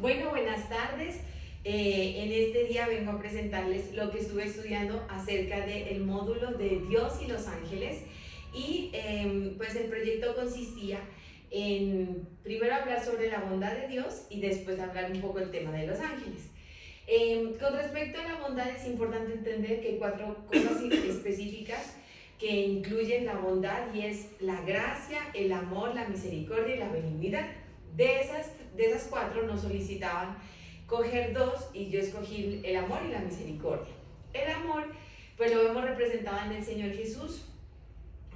Bueno, buenas tardes. En este día vengo a presentarles lo que estuve estudiando acerca del módulo de Dios y los ángeles. Y pues el proyecto consistía en primero hablar sobre la bondad de Dios y después hablar un poco del tema de los ángeles. Con respecto a la bondad es importante entender que hay cuatro cosas específicas que incluyen la bondad, y es la gracia, el amor, la misericordia y la benignidad. De esas cuatro nos solicitaban coger dos y yo escogí el amor y la misericordia. El amor pues lo vemos representado en el Señor Jesús,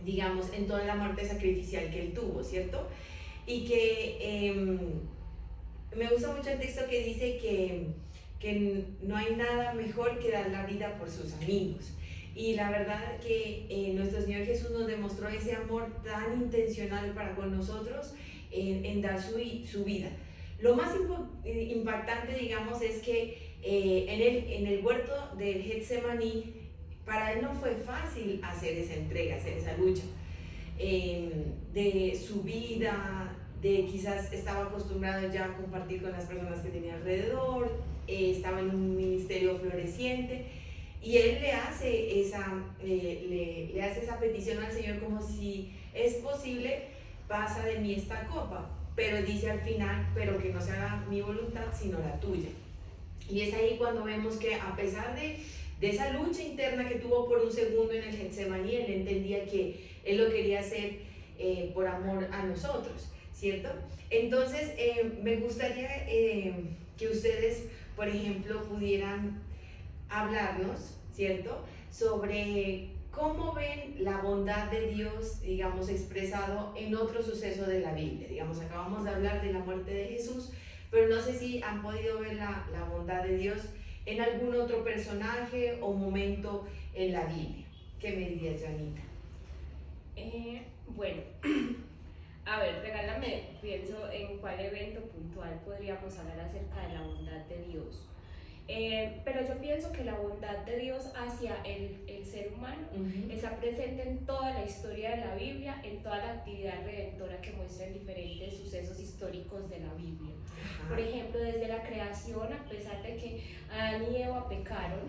digamos, en toda la muerte sacrificial que Él tuvo, ¿cierto? Y que me gusta mucho el texto que dice que no hay nada mejor que dar la vida por sus amigos. Y la verdad que nuestro Señor Jesús nos demostró ese amor tan intencional para con nosotros en dar su vida. Lo más impactante, digamos, es que en el huerto del Getsemaní, para Él no fue fácil hacer esa entrega, hacer esa lucha de su vida, de quizás estaba acostumbrado ya a compartir con las personas que tenía alrededor, estaba en un ministerio floreciente, y Él le hace esa petición al Señor como si es posible, pasa de mí esta copa, pero dice al final, pero que no se haga mi voluntad sino la tuya. Y es ahí cuando vemos que a pesar de esa lucha interna que tuvo por un segundo en el Getsemaní, Él entendía que Él lo quería hacer por amor a nosotros, ¿cierto? Entonces me gustaría que ustedes, por ejemplo, pudieran hablarnos, ¿cierto?, sobre cómo ven la bondad de Dios, digamos, expresado en otro suceso de la Biblia. Digamos, acabamos de hablar de la muerte de Jesús, pero no sé si han podido ver la bondad de Dios en algún otro personaje o momento en la Biblia. ¿Qué me dirías, Janita? Bueno, a ver, regálame, pienso en cuál evento puntual podríamos hablar acerca de la bondad de Dios. Pero yo pienso que la bondad de Dios hacia el ser humano está presente en toda la historia de la Biblia, en toda la actividad redentora que muestran diferentes sucesos históricos de la Biblia. Por ejemplo, desde la creación, a pesar de que Adán y Eva pecaron,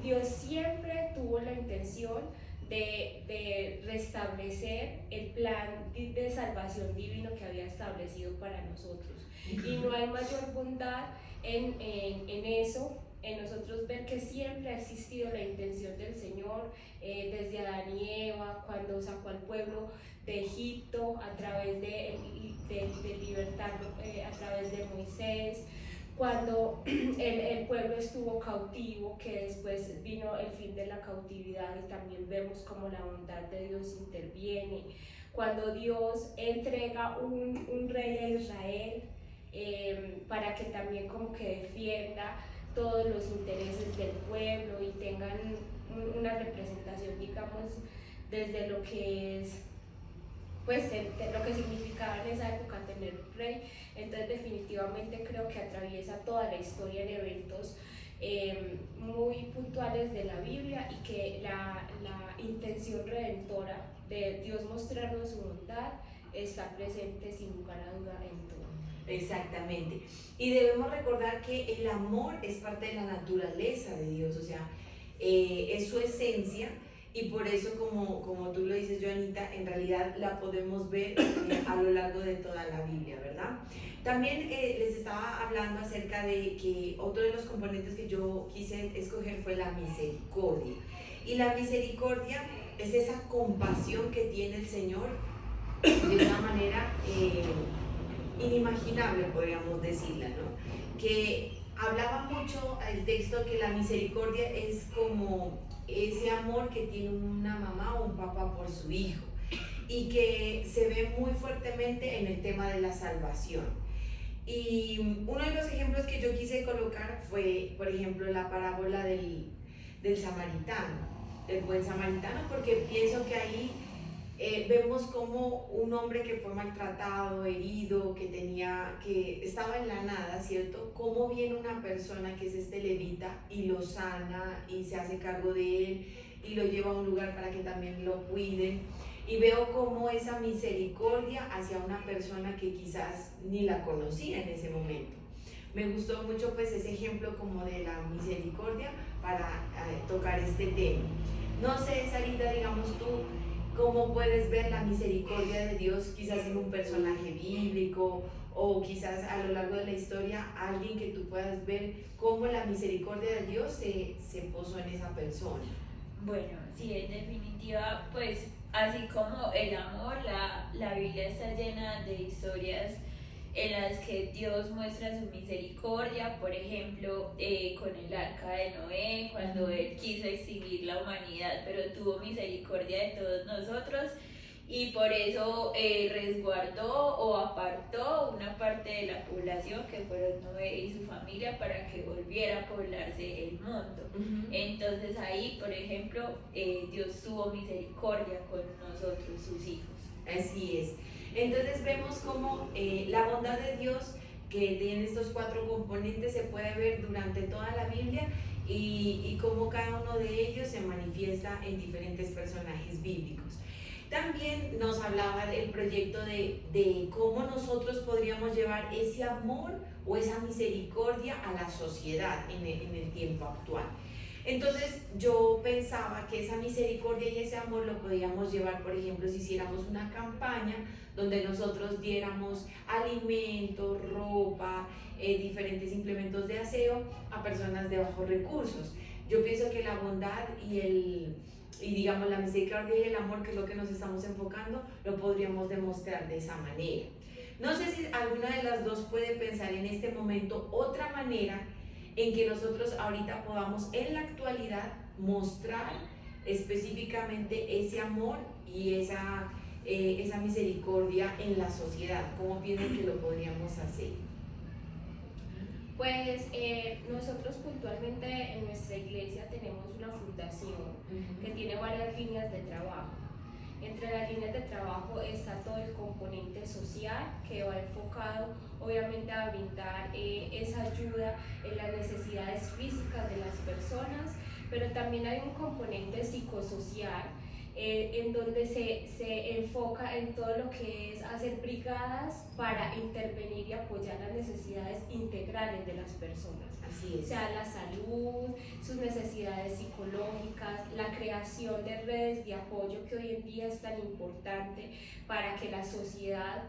Dios siempre tuvo la intención de restablecer el plan de salvación divino que había establecido para nosotros. Y no hay mayor bondad en eso, en nosotros ver que siempre ha existido la intención del Señor, desde Adán y Eva, cuando sacó al pueblo de Egipto a través de libertarlo, a través de Moisés, cuando el pueblo estuvo cautivo, que después vino el fin de la cautividad, y también vemos cómo la bondad de Dios interviene, cuando Dios entrega un rey a Israel, para que también como que defienda todos los intereses del pueblo y tengan una representación, digamos, desde lo que es, pues, lo que significaba en esa época tener un rey. Entonces definitivamente creo que atraviesa toda la historia en eventos muy puntuales de la Biblia, y que la intención redentora de Dios mostrarnos su bondad está presente sin lugar a duda en todo. Exactamente. Y debemos recordar que el amor es parte de la naturaleza de Dios, o sea, es su esencia, y por eso, como tú lo dices, Joanita, en realidad la podemos ver a lo largo de toda la Biblia, ¿verdad? También les estaba hablando acerca de que otro de los componentes que yo quise escoger fue la misericordia. Y la misericordia es esa compasión que tiene el Señor de una manera inimaginable, podríamos decirla, ¿no? Que hablaba mucho el texto que la misericordia es como ese amor que tiene una mamá o un papá por su hijo, y que se ve muy fuertemente en el tema de la salvación. Y uno de los ejemplos que yo quise colocar fue, por ejemplo, la parábola del samaritano, del buen samaritano, porque pienso que ahí vemos como un hombre que fue maltratado, herido, que estaba en la nada, ¿cierto? Cómo viene una persona que es este levita y lo sana y se hace cargo de él y lo lleva a un lugar para que también lo cuiden. y veo cómo esa misericordia hacia una persona que quizás ni la conocía en ese momento. Me gustó mucho pues ese ejemplo como de la misericordia para tocar este tema. No sé, Sarita, digamos tú, ¿cómo puedes ver la misericordia de Dios quizás en un personaje bíblico o quizás a lo largo de la historia alguien que tú puedas ver cómo la misericordia de Dios se posó en esa persona? Bueno, sí, en definitiva, pues así como el amor, la Biblia está llena de historias en las que Dios muestra su misericordia, por ejemplo, con el arca de Noé, cuando él quiso extinguir la humanidad, pero tuvo misericordia de todos nosotros y por eso resguardó o apartó una parte de la población que fueron Noé y su familia para que volviera a poblarse el mundo. Entonces ahí, por ejemplo, Dios tuvo misericordia con nosotros, sus hijos. Así es. Entonces vemos cómo la bondad de Dios, que tiene estos 4 componentes, se puede ver durante toda la Biblia y cómo cada uno de ellos se manifiesta en diferentes personajes bíblicos. También nos hablaba del proyecto de cómo nosotros podríamos llevar ese amor o esa misericordia a la sociedad en el tiempo actual. Entonces yo pensaba que esa misericordia y ese amor lo podíamos llevar, por ejemplo, si hiciéramos una campaña donde nosotros diéramos alimentos, ropa, diferentes implementos de aseo a personas de bajos recursos. Yo pienso que la bondad y digamos la misericordia y el amor, que es lo que nos estamos enfocando, lo podríamos demostrar de esa manera. No sé si alguna de las dos puede pensar en este momento otra manera en que nosotros ahorita podamos en la actualidad mostrar específicamente ese amor y esa misericordia en la sociedad. ¿Cómo piensan que lo podríamos hacer? Pues nosotros puntualmente en nuestra iglesia tenemos una fundación que tiene varias líneas de trabajo. Entre las líneas de trabajo está todo el componente social, que va enfocado obviamente a brindar esa ayuda en las necesidades físicas de las personas, pero también hay un componente psicosocial en donde se enfoca en todo lo que es hacer brigadas para intervenir y apoyar las necesidades integrales de las personas. Así es. O sea, la salud, sus necesidades psicológicas, la creación de redes de apoyo que hoy en día es tan importante para que la sociedad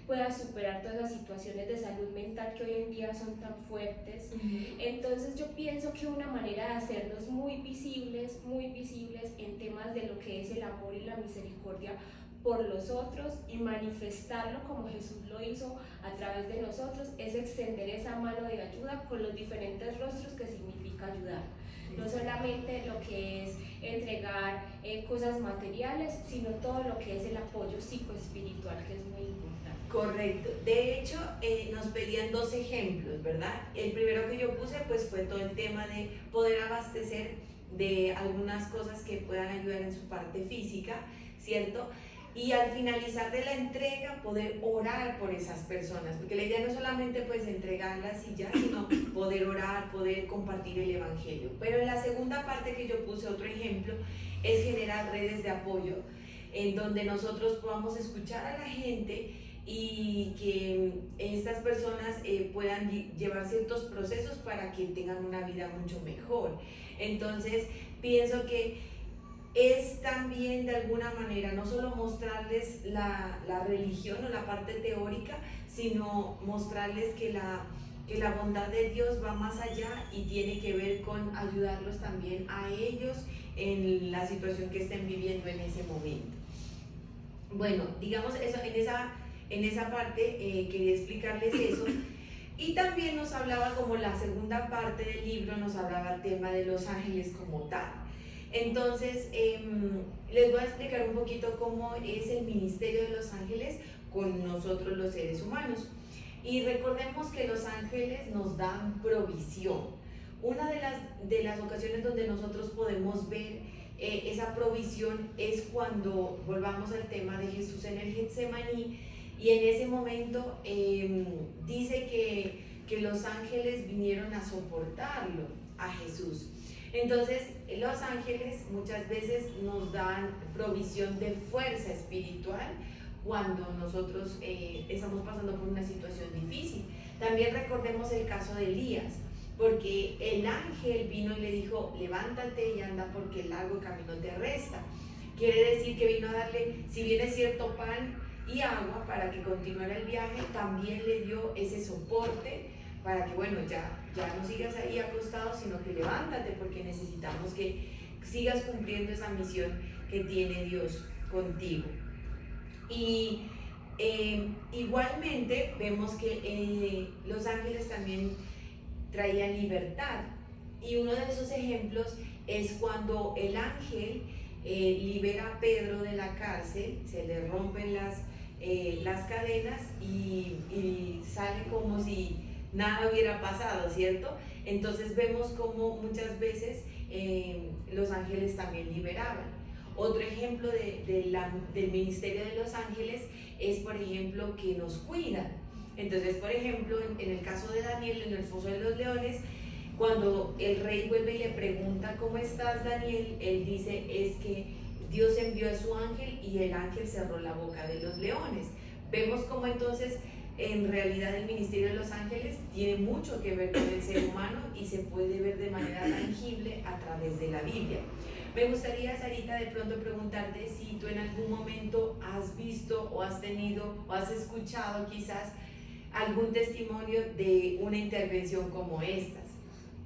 pueda superar todas las situaciones de salud mental que hoy en día son tan fuertes. Entonces yo pienso que una manera de hacernos muy visibles en temas de lo que es el amor y la misericordia por los otros y manifestarlo como Jesús lo hizo a través de nosotros, es extender esa mano de ayuda con los diferentes rostros que significa ayudar. No solamente lo que es entregar cosas materiales, sino todo lo que es el apoyo psicoespiritual, que es muy importante. Correcto. De hecho, nos pedían 2 ejemplos, ¿verdad? El primero que yo puse pues fue todo el tema de poder abastecer de algunas cosas que puedan ayudar en su parte física, ¿cierto? Y al finalizar de la entrega poder orar por esas personas, porque la idea no es solamente pues entregarlas y ya, sino poder orar, poder compartir el evangelio. Pero en la segunda parte que yo puse, otro ejemplo, es generar redes de apoyo en donde nosotros podamos escuchar a la gente y que estas personas puedan llevar ciertos procesos para que tengan una vida mucho mejor. Entonces pienso que es también de alguna manera no solo mostrarles la religión o la parte teórica, sino mostrarles que la bondad de Dios va más allá y tiene que ver con ayudarlos también a ellos en la situación que estén viviendo en ese momento. Bueno, digamos eso, en esa parte quería explicarles eso. Y también nos hablaba, como la segunda parte del libro, nos hablaba el tema de los ángeles como tal. Entonces, les voy a explicar un poquito cómo es el ministerio de los ángeles con nosotros los seres humanos. Y recordemos que los ángeles nos dan provisión. Una de las ocasiones donde nosotros podemos ver esa provisión es cuando volvamos al tema de Jesús en el Getsemaní, y en ese momento dice que los ángeles vinieron a soportarlo a Jesús. Entonces, los ángeles muchas veces nos dan provisión de fuerza espiritual cuando nosotros estamos pasando por una situación difícil. También recordemos el caso de Elías, porque el ángel vino y le dijo, levántate y anda porque el largo camino te resta. Quiere decir que vino a darle, si bien es cierto, pan y agua para que continuara el viaje, también le dio ese soporte para que, bueno, ya no sigas ahí acostado, sino que levántate porque necesitamos que sigas cumpliendo esa misión que tiene Dios contigo. Y igualmente vemos que los ángeles también traían libertad. Y uno de esos ejemplos es cuando el ángel libera a Pedro de la cárcel, se le rompen las cadenas y sale como si nada hubiera pasado, ¿cierto? Entonces vemos como muchas veces los ángeles también liberaban. Otro ejemplo del ministerio de los ángeles es, por ejemplo, que nos cuidan. Entonces, por ejemplo, en el caso de Daniel, en el foso de los leones, cuando el rey vuelve y le pregunta, ¿cómo estás, Daniel? Él dice, es que Dios envió a su ángel y el ángel cerró la boca de los leones. Vemos cómo entonces, en realidad, el ministerio de los ángeles tiene mucho que ver con el ser humano y se puede ver de manera tangible a través de la Biblia. Me gustaría, Sarita, de pronto preguntarte si tú en algún momento has visto o has tenido o has escuchado quizás algún testimonio de una intervención como estas.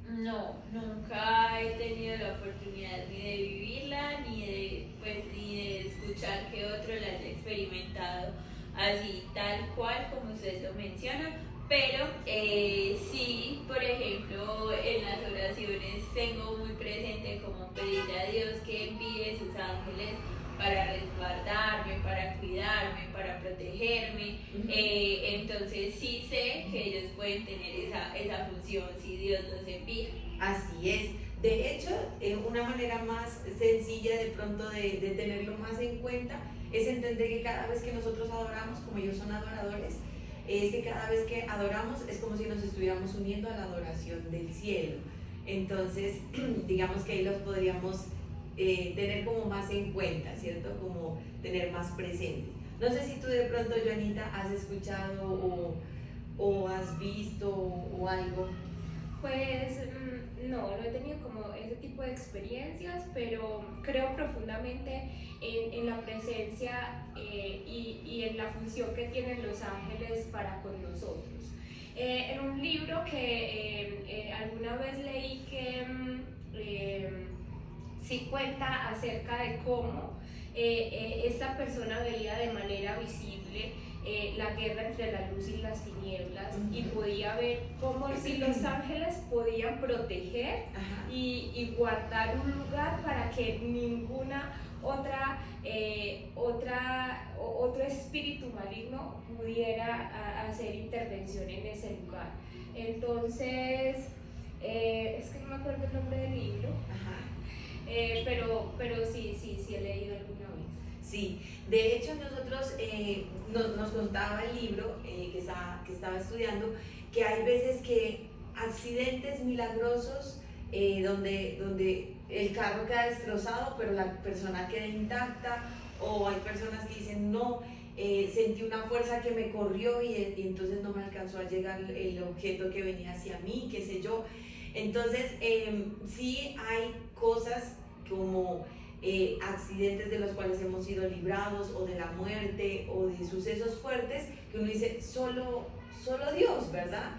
No, nunca he tenido la oportunidad ni de vivirla, ni de escuchar que otro la haya experimentado así, tal cual como ustedes lo mencionan. Pero sí, por ejemplo, en las oraciones tengo muy presente como pedirle a Dios que envíe sus ángeles para resguardarme, para cuidarme, para protegerme. Entonces sí sé que ellos pueden tener esa función si Dios los envía. Así es. De hecho, una manera más sencilla de pronto de tenerlo más en cuenta es entender que cada vez que nosotros adoramos, como ellos son adoradores, es que cada vez que adoramos es como si nos estuviéramos uniendo a la adoración del cielo. Entonces, digamos que ahí los podríamos tener como más en cuenta, ¿cierto? Como tener más presente. No sé si tú de pronto, Joanita, has escuchado o has visto o algo. Pues no he tenido como ese tipo de experiencias, pero creo profundamente en la presencia y en la función que tienen los ángeles para con nosotros. En un libro que alguna vez leí que sí cuenta acerca de cómo esta persona veía de manera visible la guerra entre la luz y las tinieblas, y podía ver cómo si los ángeles podían proteger y guardar un lugar para que ninguna otro espíritu maligno pudiera hacer intervención en ese lugar. Entonces, es que no me acuerdo el nombre del libro, pero sí he leído alguna vez. Sí, de hecho nosotros nos contaba el libro que estaba estudiando que hay veces que accidentes milagrosos donde el carro queda destrozado pero la persona queda intacta, o hay personas que dicen no, sentí una fuerza que me corrió y entonces no me alcanzó a llegar el objeto que venía hacia mí, qué sé yo. Entonces sí hay cosas como accidentes de los cuales hemos sido librados, o de la muerte, o de sucesos fuertes que uno dice solo Dios, ¿verdad?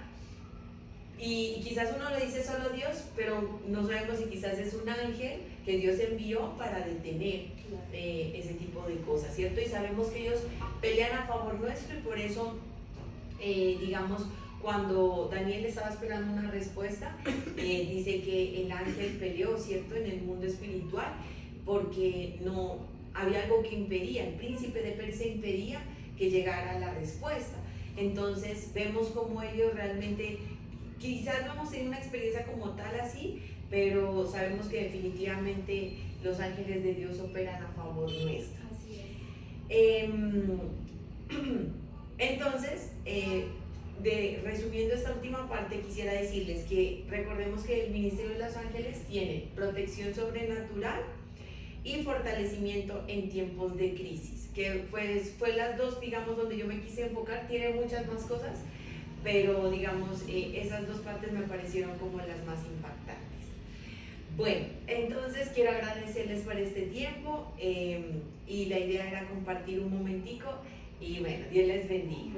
Y quizás uno le dice solo Dios, pero no sabemos si quizás es un ángel que Dios envió para detener ese tipo de cosas, ¿cierto? Y sabemos que ellos pelean a favor nuestro, y por eso digamos, cuando Daniel estaba esperando una respuesta, dice que el ángel peleó, ¿cierto?, en el mundo espiritual, porque no había algo que impedía, el príncipe de Persia impedía que llegara la respuesta. Entonces vemos cómo ellos realmente, quizás no hemos tenido una experiencia como tal así, pero sabemos que definitivamente los ángeles de Dios operan a favor nuestro. Así es. Entonces, resumiendo esta última parte, quisiera decirles que recordemos que el Ministerio de los Ángeles tiene protección sobrenatural y fortalecimiento en tiempos de crisis, que fue las dos, digamos, donde yo me quise enfocar. Tiene muchas más cosas, pero digamos, esas dos partes me parecieron como las más impactantes. Bueno, entonces quiero agradecerles por este tiempo y la idea era compartir un momentico y bueno, Dios les bendiga.